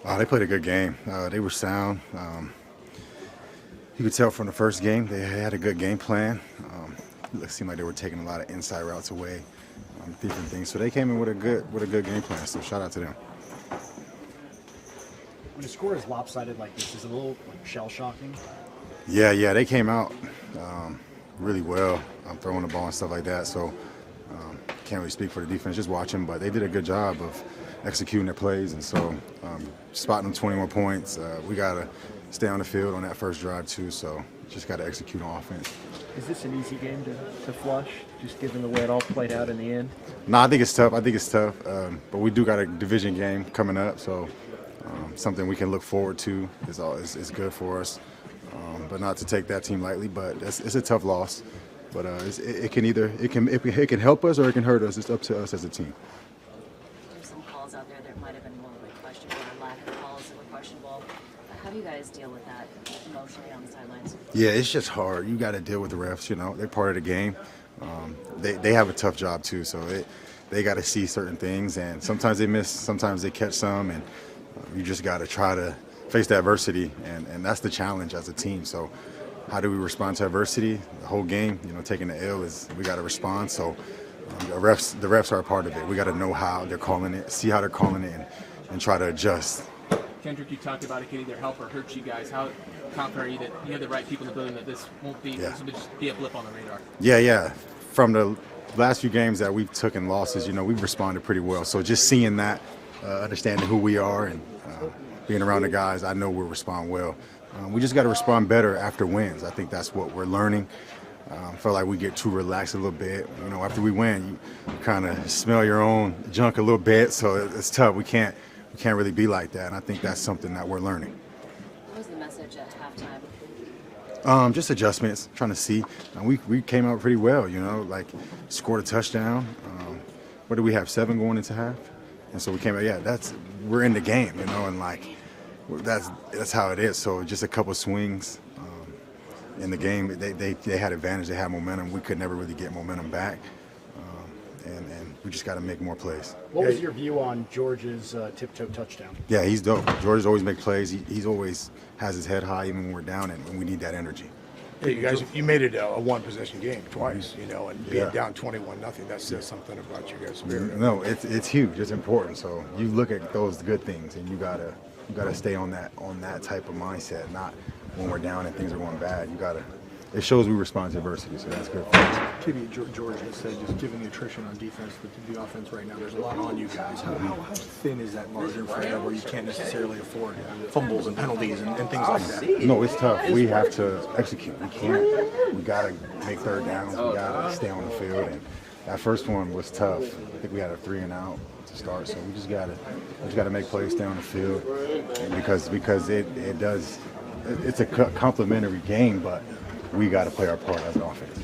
They played a good game. They were sound. You could tell from the first game they had a good game plan. It seemed like they were taking a lot of inside routes away, different things. So they came in with a good game plan. So shout out to them. When a score is lopsided like this, is it a little shell shocking? Yeah, they came out really well, throwing the ball and stuff like that. So can't really speak for the defense, just watching, but they did a good job of executing their plays. And so spotting them 21 points, we got to stay on the field on that first drive too. So just got to execute on offense. Is this an easy game to flush, just given the way it all played out in the end? No, I think it's tough. But we do got a division game coming up, so something we can look forward to is good for us. But not to take that team lightly. But it's a tough loss. But it can help us or it can hurt us. It's up to us as a team. There's some calls out there that might have been more questionable, or lack of calls that were questionable. How do you guys deal with that emotionally on the sidelines? Yeah, it's just hard. You got to deal with the refs. You know, they're part of the game. They have a tough job too, so they got to see certain things, and sometimes they miss, sometimes they catch some, and you just got to try to face the adversity, and that's the challenge as a team. So how do we respond to adversity? The whole game, taking the L is we got to respond. So the refs are a part of it. We got to know how they're calling it, see how they're calling it, and try to adjust. Kendrick, you talked about it can either help or hurt you guys. How confident are you that you have the right people in the building that this won't be, this will just be a blip on the radar? Yeah. From the last few games that we've taken losses, we've responded pretty well. So just seeing that, understanding who we are, and being around the guys, I know we'll respond well. We just got to respond better after wins. I think that's what we're learning. I feel like we get too relaxed a little bit. After we win, you kind of smell your own junk a little bit, so it's tough. We can't really be like that, and I think that's something that we're learning. What was the message at halftime? Just adjustments, trying to see. We came out pretty well, scored a touchdown. What do we have, 7 going into half? And so we came out, we're in the game, and that's how it is. So just a couple swings in the game. They had advantage, they had momentum. We could never really get momentum back. And we just got to make more plays. What was your view on George's tiptoe touchdown? Yeah, he's dope. George always makes plays. He's always has his head high even when we're down, and we need that energy. Yeah, you guys, you made it a one-possession game twice, and being down 21-0, that says something about you guys' spirit. No, it's huge. It's important. So you look at those good things, and you gotta stay on that type of mindset. Not when we're down and things are going bad. It shows we respond to adversity, so that's good for us. George has said, just given the attrition on defense, the offense right now, there's a lot on you guys. How thin is that margin for you where you can't necessarily afford fumbles and penalties and things like that? No, it's tough. We have to execute. We got to make third downs. We got to stay on the field. And that first one was tough. I think we had a 3-and-out to start, so we just got to make plays, stay on the field, because it's a complementary game, but we got to play our part as an offense.